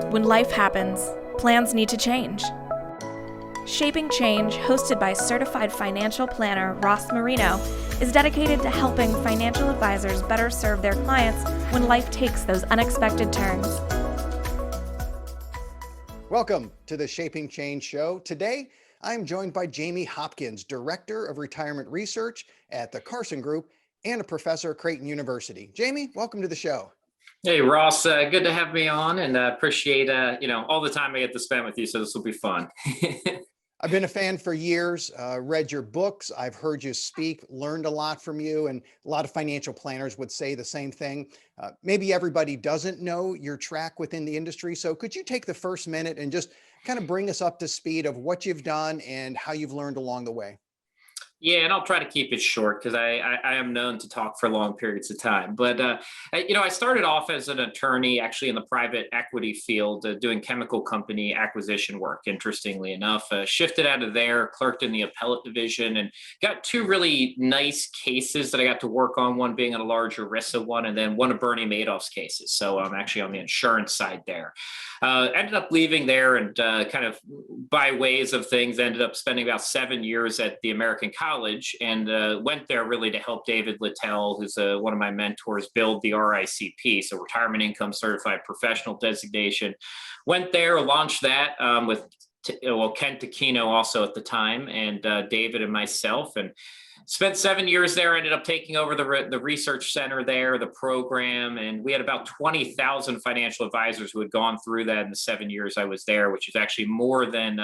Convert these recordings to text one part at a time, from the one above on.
When life happens, plans need to change. Shaping Change, hosted by certified financial planner Ross Marino, is dedicated to helping financial advisors better serve their clients when life takes those unexpected turns. Welcome to the Shaping Change show. Today, I'm joined by Jamie Hopkins, Director of Retirement Research at the Carson Group and a professor at Creighton University. Jamie, welcome to the show. Hey, Ross, good to have me on, and appreciate all the time I get to spend with you, so this will be fun. I've been a fan for years, read your books, I've heard you speak, learned a lot from you, and a lot of financial planners would say the same thing. Maybe everybody doesn't know your track within the industry, so could you take the first minute and just kind of bring us up to speed of what you've done and how you've learned along the way? Yeah, and I'll try to keep it short because I am known to talk for long periods of time. But I started off as an attorney, actually in the private equity field, doing chemical company acquisition work. Interestingly enough, shifted out of there, clerked in the appellate division, and got two really nice cases that I got to work on. One being a large ERISA one, and then one of Bernie Madoff's cases. So I'm actually on the insurance side there. Ended up leaving there and kind of by ways of things, ended up spending about 7 years at the American College and went there really to help David Littell, who's one of my mentors, build the RICP, so Retirement Income Certified Professional designation. Went there, launched that with Ken Takino also at the time, and David and myself, and spent 7 years there. Ended up taking over the research center there, the program, and we had about 20,000 financial advisors who had gone through that in the 7 years I was there, which is actually more than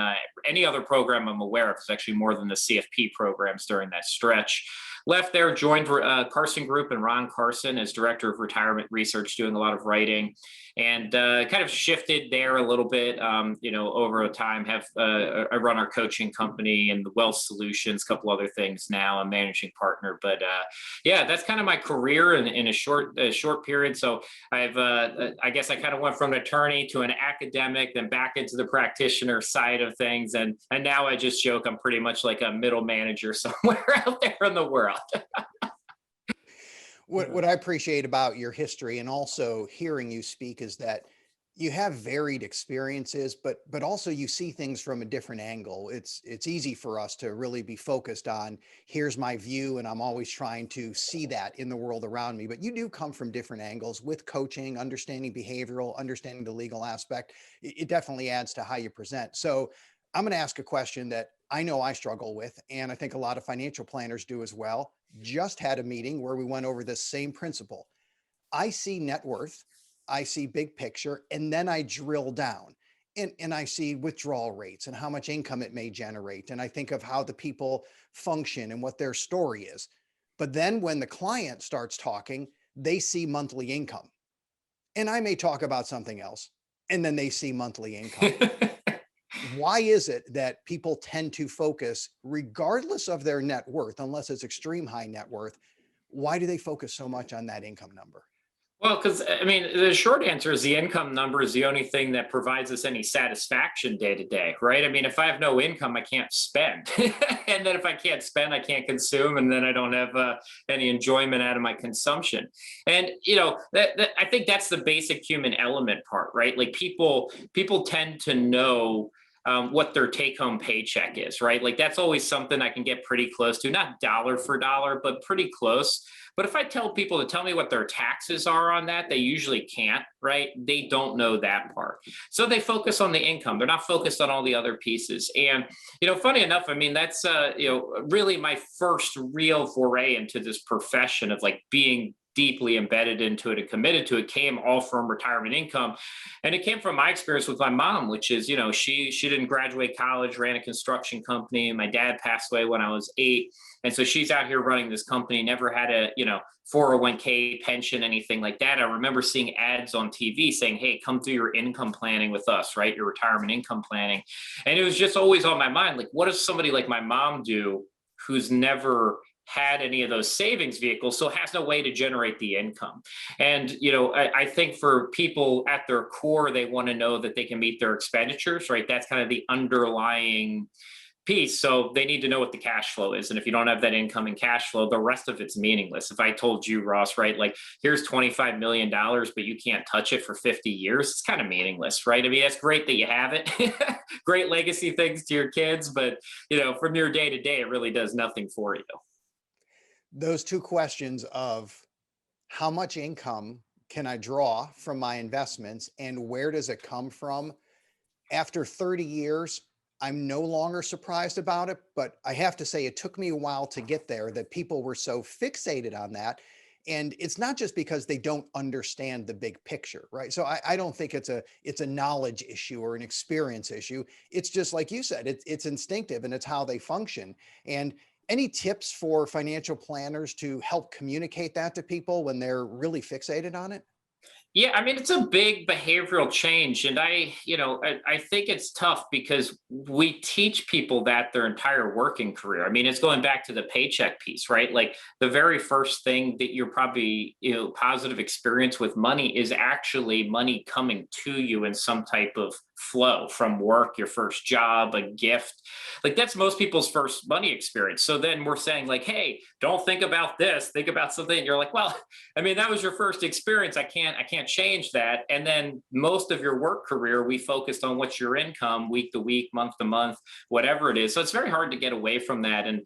any other program I'm aware of. It's actually more than the CFP programs during that stretch. Left there, joined Carson Group and Ron Carson as Director of Retirement Research, doing a lot of writing, and kind of shifted there a little bit, over time. I run our coaching company and the Wealth Solutions, a couple other things now. I'm managing partner, but that's kind of my career in a short period. So I guess I kind of went from an attorney to an academic, then back into the practitioner side of things, and now I just joke I'm pretty much like a middle manager somewhere out there in the world. What I appreciate about your history and also hearing you speak is that you have varied experiences, but also you see things from a different angle. It's easy for us to really be focused on, here's my view, and I'm always trying to see that in the world around me. But you do come from different angles with coaching, understanding behavioral, understanding the legal aspect. It definitely adds to how you present. So I'm going to ask a question that I know I struggle with, and I think a lot of financial planners do as well. Just had a meeting where we went over this same principle. I see net worth, I see big picture, and then I drill down and I see withdrawal rates and how much income it may generate. And I think of how the people function and what their story is. But then when the client starts talking, they see monthly income. And I may talk about something else, and then they see monthly income. Why is it that people tend to focus, regardless of their net worth, unless it's extreme high net worth, why do they focus so much on that income number? Well, because the short answer is the income number is the only thing that provides us any satisfaction day to day, right? If I have no income, I can't spend. And then if I can't spend, I can't consume. And then I don't have any enjoyment out of my consumption. And, I think that's the basic human element part, right? Like people tend to know what their take-home paycheck is, right? Like that's always something I can get pretty close to, not dollar for dollar, but pretty close. But if I tell people to tell me what their taxes are on that, they usually can't, right? They don't know that part. So they focus on the income. They're not focused on all the other pieces. And, funny enough, that's, really my first real foray into this profession of like being deeply embedded into it and committed to it came all from retirement income. And it came from my experience with my mom, which is, she didn't graduate college, ran a construction company. My dad passed away when I was 8. And so she's out here running this company, never had a, 401k pension, anything like that. I remember seeing ads on TV saying, hey, come do your income planning with us, right? Your retirement income planning. And it was just always on my mind. Like, what does somebody like my mom do who's never had any of those savings vehicles, so has no way to generate the income? And, I think for people at their core, they want to know that they can meet their expenditures, right? That's kind of the underlying piece. So they need to know what the cash flow is. And if you don't have that income and cash flow, the rest of it's meaningless. If I told you, Ross, right, like here's $25 million, but you can't touch it for 50 years, it's kind of meaningless, right? I mean, that's great that you have it. Great legacy things to your kids, but from your day to day, it really does nothing for you. Those two questions of how much income can I draw from my investments and where does it come from? After 30 years, I'm no longer surprised about it, but I have to say it took me a while to get there, that people were so fixated on that. And it's not just because they don't understand the big picture, right? So I don't think it's a knowledge issue or an experience issue. It's just like you said, it's instinctive and it's how they function. And any tips for financial planners to help communicate that to people when they're really fixated on it? Yeah, I mean, it's a big behavioral change. And I think it's tough because we teach people that their entire working career. I mean, it's going back to the paycheck piece, right? Like the very first thing that you're probably, positive experience with money is actually money coming to you in some type of flow from work, your first job, a gift. Like that's most people's first money experience. So then we're saying like, hey, don't think about this, think about something. And you're like, well, I mean, that was your first experience. I can't change that. And then most of your work career, we focused on what's your income week to week, month to month, whatever it is. So it's very hard to get away from that. And,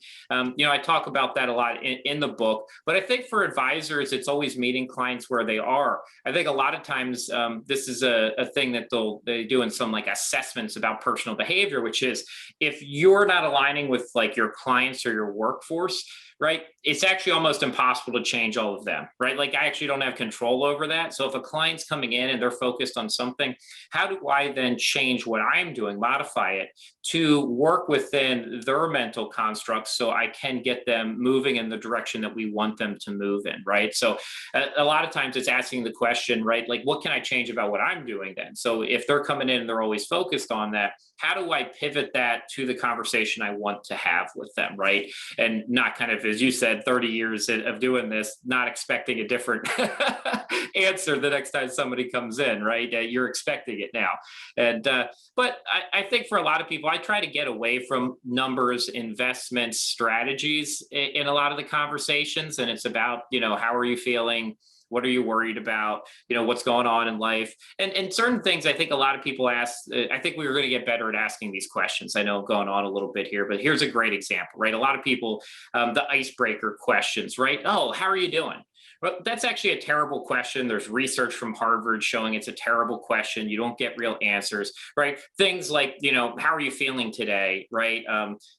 I talk about that a lot in the book, but I think for advisors, it's always meeting clients where they are. I think a lot of times this is a thing that they do in some like assessments about personal behavior, which is if you're not aligning with like your clients or your workforce, right? It's actually almost impossible to change all of them, right? Like I actually don't have control over that. So if a client's coming in and they're focused on something, how do I then change what I'm doing, modify it to work within their mental constructs so I can get them moving in the direction that we want them to move in, right? So a lot of times it's asking the question, right? Like, what can I change about what I'm doing then? So if they're coming in and they're always focused on that, how do I pivot that to the conversation I want to have with them, right? And not kind of, as you said, 30 years of doing this, not expecting a different answer the next time somebody comes in, right? You're expecting it now. And, but I think for a lot of people, I try to get away from numbers, investments, strategies in a lot of the conversations. And it's about, how are you feeling? What are you worried about? What's going on in life? And certain things I think a lot of people ask, I think we were going to get better at asking these questions. I know I'm going on a little bit here, but here's a great example, right? A lot of people, the icebreaker questions, right? Oh, how are you doing? Well, that's actually a terrible question. There's research from Harvard showing it's a terrible question. You don't get real answers, right? Things like, how are you feeling today, right?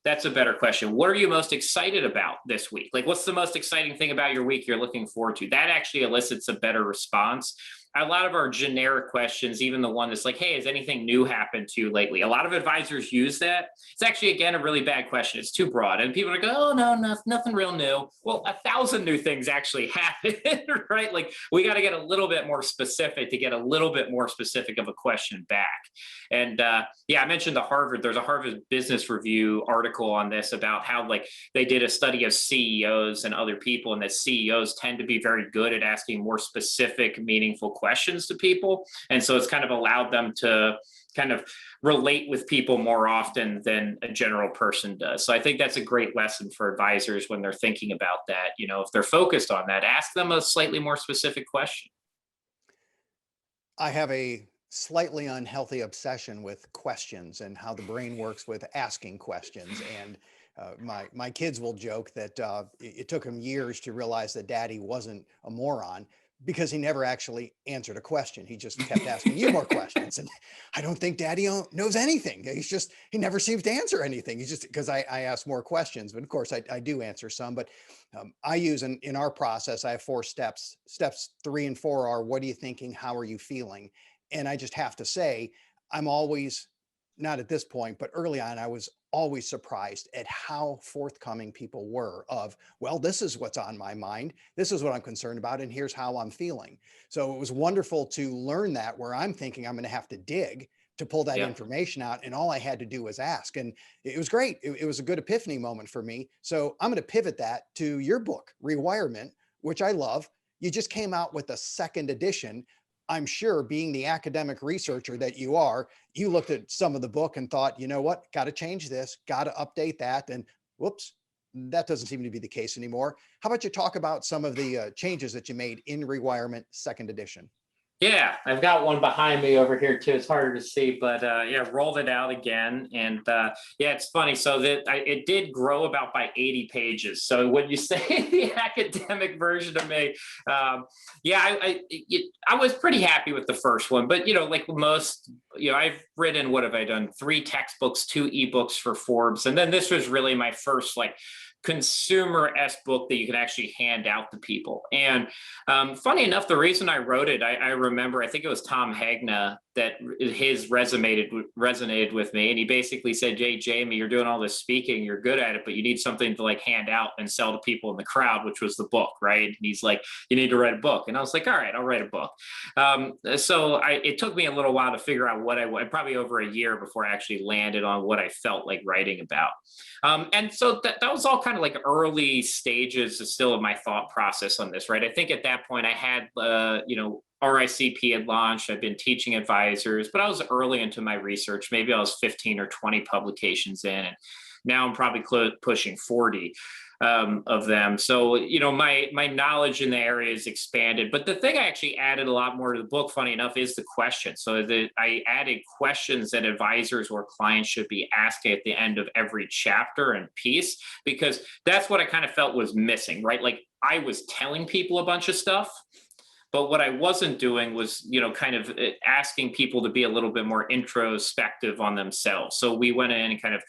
That's a better question. What are you most excited about this week? Like, what's the most exciting thing about your week you're looking forward to? That actually elicits a better response. A lot of our generic questions, even the one that's like, hey, has anything new happened to you lately? A lot of advisors use that. It's actually, again, a really bad question. It's too broad. And people are like, oh, no, nothing real new. Well, 1,000 new things actually happen, right? Like we got to get a little bit more specific to get a little bit more specific of a question back. And I mentioned there's a Harvard Business Review article on this about how like they did a study of CEOs and other people, and that CEOs tend to be very good at asking more specific, meaningful questions to people. And so it's kind of allowed them to kind of relate with people more often than a general person does. So I think that's a great lesson for advisors when they're thinking about that. If they're focused on that, ask them a slightly more specific question. I have a slightly unhealthy obsession with questions and how the brain works with asking questions. And my kids will joke that it took them years to realize that Daddy wasn't a moron because he never actually answered a question. He just kept asking you more questions. And I don't think Daddy knows anything. He never seems to answer anything. He's just, because I ask more questions, but of course I do answer some, but I use in our process, I have 4 steps. Steps 3 and 4 are, what are you thinking? How are you feeling? And I just have to say, I'm always, not at this point, but early on, I was always surprised at how forthcoming people were of, well, this is what's on my mind. This is what I'm concerned about. And here's how I'm feeling. So it was wonderful to learn that, where I'm thinking I'm going to have to dig to pull that information out. And all I had to do was ask. And it was great. It was a good epiphany moment for me. So I'm going to pivot that to your book, Rewirement, which I love. You just came out with a second edition. I'm sure, being the academic researcher that you are, you looked at some of the book and thought, you know what, got to change this, got to update that. And whoops, that doesn't seem to be the case anymore. How about you talk about some of the changes that you made in Rewirement second edition? Yeah, I've got one behind me over here too. It's harder to see, but yeah, rolled it out again, and yeah, it's funny. So that it did grow about by 80 pages. So when you say the academic version of me, yeah, I was pretty happy with the first one, but like most, I've written, what have I done? 3 textbooks, 2 ebooks for Forbes, and then this was really my first like consumer-esque book that you can actually hand out to people. And funny enough, the reason I wrote it, I remember, I think it was Tom Hagna that his resonated with me. And he basically said, "Hey, Jamie, you're doing all this speaking, you're good at it, but you need something to like hand out and sell to people in the crowd," which was the book, right? And he's like, "You need to write a book." And I was like, "All right, I'll write a book." So it took me a little while to figure out what probably over a year before I actually landed on what I felt like writing about. And so that was all kind of like early stages still of my thought process on this, right? I think at that point I had, RICP had launched. I've been teaching advisors, but I was early into my research. Maybe I was 15 or 20 publications in, and now I'm probably pushing 40 of them. So, my knowledge in the area is expanded. But the thing I actually added a lot more to the book, funny enough, is the questions. So I added questions that advisors or clients should be asking at the end of every chapter and piece, because that's what I kind of felt was missing, right? Like I was telling people a bunch of stuff, but what I wasn't doing was, kind of asking people to be a little bit more introspective on themselves. So we went in and kind of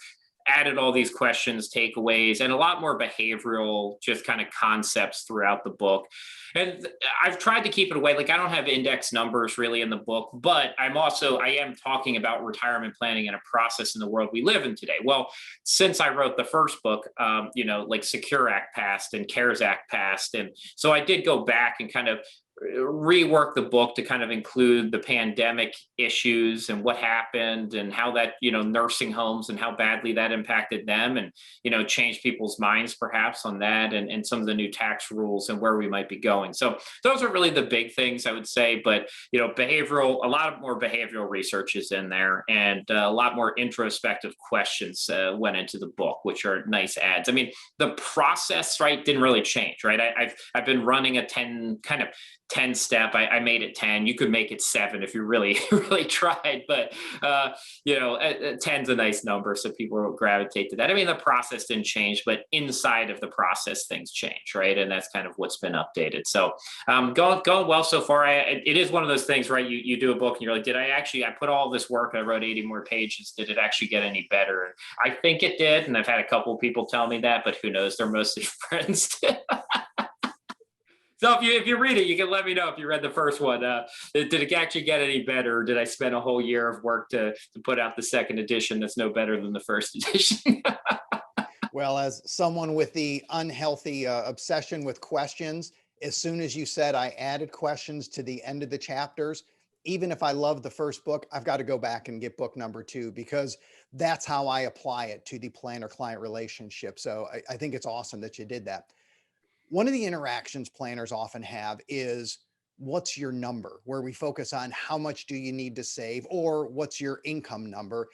added all these questions, takeaways, and a lot more behavioral, just kind of concepts throughout the book. And I've tried to keep it away. Like I don't have index numbers really in the book, but I am talking about retirement planning and a process in the world we live in today. Well, since I wrote the first book, like Secure Act passed and CARES Act passed. And so I did go back and kind of rework the book to kind of include the pandemic issues and what happened and how that, nursing homes and how badly that impacted them, and, change people's minds perhaps on that, and some of the new tax rules and where we might be going. So those are really the big things I would say, but, a lot of more behavioral research is in there, and a lot more introspective questions went into the book, which are nice adds. I mean, the process, right, didn't really change, right? I've been running a 10 step. I made it 10. You could make it 7 if you really, really tried, but 10's a nice number. So people will gravitate to that. I mean, the process didn't change, but inside of the process, things change, right? And that's kind of what's been updated. So going well so far. It is one of those things, right? You do a book and you're like, I put all this work, I wrote 80 more pages. Did it actually get any better? And I think it did. And I've had a couple of people tell me that, but who knows? They're mostly friends. So if you read it, you can let me know if you read the first one. Did it actually get any better? Or did I spend a whole year of work to put out the second edition that's no better than the first edition? Well, as someone with the unhealthy obsession with questions, as soon as you said I added questions to the end of the chapters, even if I love the first book, I've got to go back and get book number 2, because that's how I apply it to the planner-client relationship. So I think it's awesome that you did that. One of the interactions planners often have is, what's your number, where we focus on how much do you need to save, or what's your income number.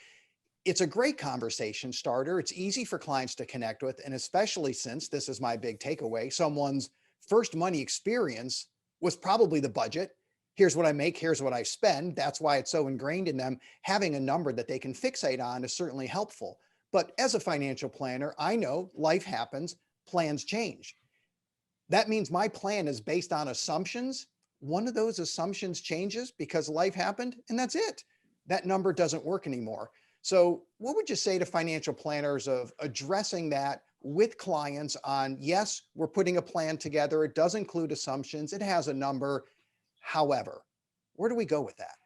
It's a great conversation starter. It's easy for clients to connect with. And especially since, this is my big takeaway, someone's first money experience was probably the budget. Here's what I make, here's what I spend. That's why it's so ingrained in them. Having a number that they can fixate on is certainly helpful. But as a financial planner, I know life happens, plans change. That means my plan is based on assumptions. One of those assumptions changes because life happened, and that's it. That number doesn't work anymore. So what would you say to financial planners of addressing that with clients on, yes, we're putting a plan together. It does include assumptions. It has a number. However, where do we go with that?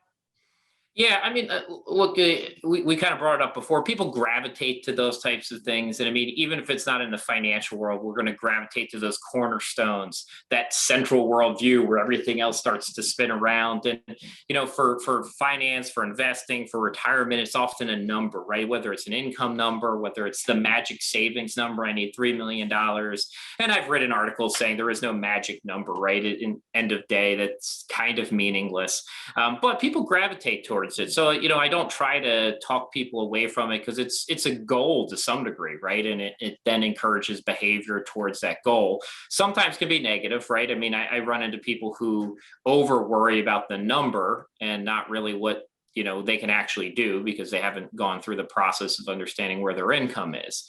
Yeah, I mean, look, we kind of brought it up before. People gravitate to those types of things, and I mean, even if it's not in the financial world, we're going to gravitate to those cornerstones, that central worldview where everything else starts to spin around. And for finance, for investing, for retirement, it's often a number, right? Whether it's an income number, whether it's the magic savings number, I need $3 million. And I've written articles saying there is no magic number, right? In end of day, that's kind of meaningless. But people gravitate towards it. So, I don't try to talk people away from it because it's a goal to some degree, right? And it then encourages behavior towards that goal. Sometimes can be negative, right? I mean, I run into people who over worry about the number and not really what they can actually do because they haven't gone through the process of understanding where their income is.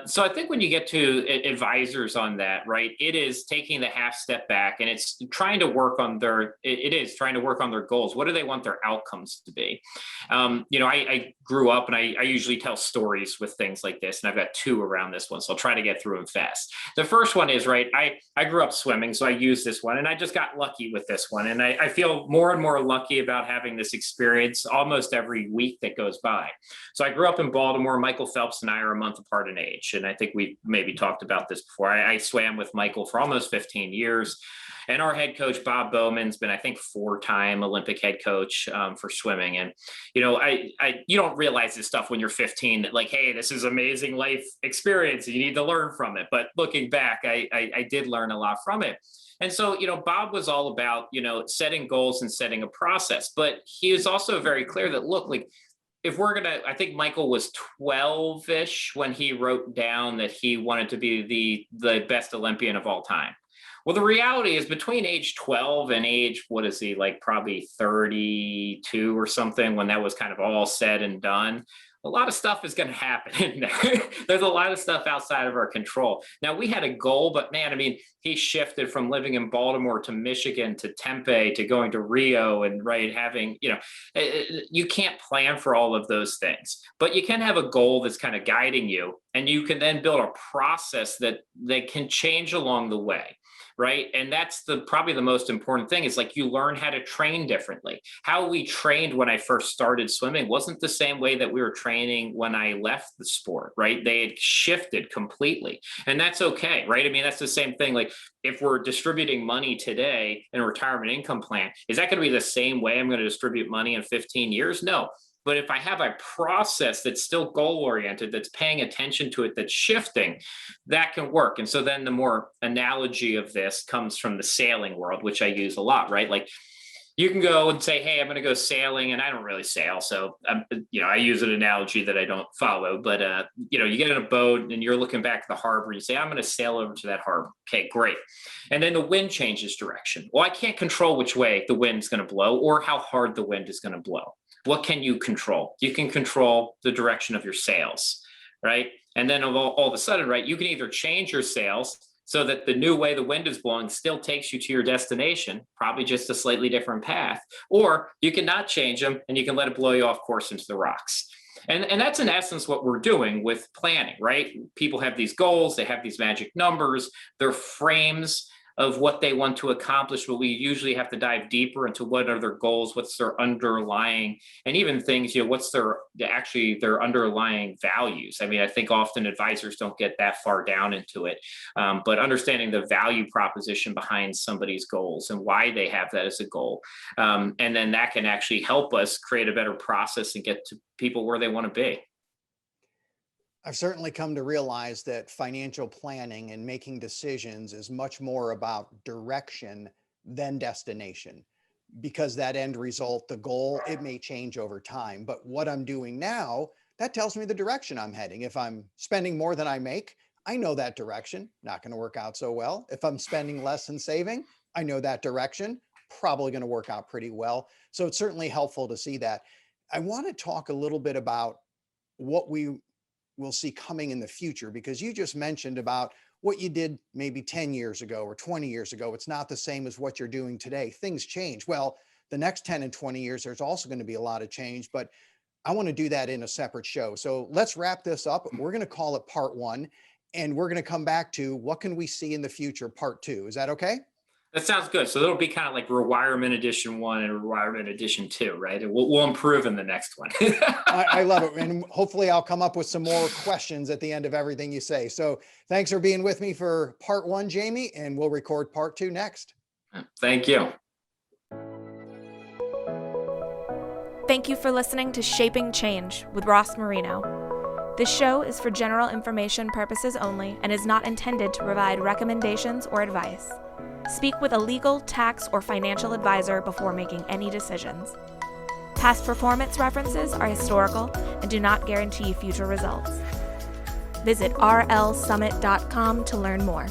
So I think when you get to advisors on that, right, it is taking the half step back and it's trying to work on it is trying to work on their goals. What do they want their outcomes to be? I grew up and I usually tell stories with things like this, and I've got two around this one, so I'll try to get through them fast. The first one is, right, I grew up swimming, so I use this one, and I just got lucky with this one. And I feel more and more lucky about having this experience almost every week that goes by. So I grew up in Baltimore. Michael Phelps and I are a month apart in age. And I think we maybe talked about this before. I swam with Michael for almost 15 years. And our head coach, Bob Bowman's been, I think, 4-time Olympic head coach for swimming. And, you don't realize this stuff when you're 15, that like, hey, this is amazing life experience. You need to learn from it. But looking back, I did learn a lot from it. And so, Bob was all about, setting goals and setting a process. But he is also very clear that, look, like, if we're going to, I think Michael was 12-ish when he wrote down that he wanted to be the best Olympian of all time. Well, the reality is between age 12 and age, what is he, like probably 32 or something, when that was kind of all said and done, a lot of stuff is going to happen in there. There's a lot of stuff outside of our control. Now, we had a goal, but man, I mean, he shifted from living in Baltimore to Michigan to Tempe to going to Rio and having, you can't plan for all of those things, but you can have a goal that's kind of guiding you, and you can then build a process that can change along the way. Right. And that's probably the most important thing, is like you learn how to train differently. How we trained when I first started swimming wasn't the same way that we were training when I left the sport. Right. They had shifted completely. And that's okay. Right. I mean, that's the same thing. Like, if we're distributing money today in a retirement income plan, is that going to be the same way I'm going to distribute money in 15 years? No. But if I have a process that's still goal oriented, that's paying attention to it, that's shifting, that can work. And so then the more analogy of this comes from the sailing world, which I use a lot, right? Like, you can go and say, hey, I'm going to go sailing, and I don't really sail. So, I use an analogy that I don't follow, but, you get in a boat and you're looking back at the harbor, and you say, I'm going to sail over to that harbor. Okay, great. And then the wind changes direction. Well, I can't control which way the wind's going to blow or how hard the wind is going to blow. What can you control? You can control the direction of your sails, right? And then all of a sudden, right, you can either change your sails so that the new way the wind is blowing still takes you to your destination, probably just a slightly different path, or you can not change them and you can let it blow you off course into the rocks. And that's in essence what we're doing with planning, right? People have these goals, they have these magic numbers, they're frames of what they want to accomplish, but we usually have to dive deeper into what are their goals, what's their underlying, and even things, what's their underlying values. I mean, I think often advisors don't get that far down into it, but understanding the value proposition behind somebody's goals and why they have that as a goal. And then that can actually help us create a better process and get to people where they want to be. I've certainly come to realize that financial planning and making decisions is much more about direction than destination, because that end result, the goal, it may change over time. But what I'm doing now, that tells me the direction I'm heading. If I'm spending more than I make, I know that direction, not going to work out so well. If I'm spending less and saving, I know that direction, probably going to work out pretty well. So it's certainly helpful to see that. I want to talk a little bit about what we will see coming in the future, because you just mentioned about what you did maybe 10 years ago or 20 years ago. It's not the same as what you're doing today. Things change. Well, the next 10 and 20 years, there's also going to be a lot of change, but I want to do that in a separate show. So let's wrap this up. We're going to call it part 1, and we're going to come back to what can we see in the future, part 2. Is that okay? That sounds good. So it'll be kind of like Rewirement Edition 1 and Rewirement Edition 2, right? And we'll improve in the next one. I love it. And hopefully I'll come up with some more questions at the end of everything you say. So thanks for being with me for part 1, Jamie, and we'll record part 2 next. Thank you. Thank you for listening to Shaping Change with Ross Marino. This show is for general information purposes only and is not intended to provide recommendations or advice. Speak with a legal, tax, or financial advisor before making any decisions. Past performance references are historical and do not guarantee future results. Visit rlsummit.com to learn more.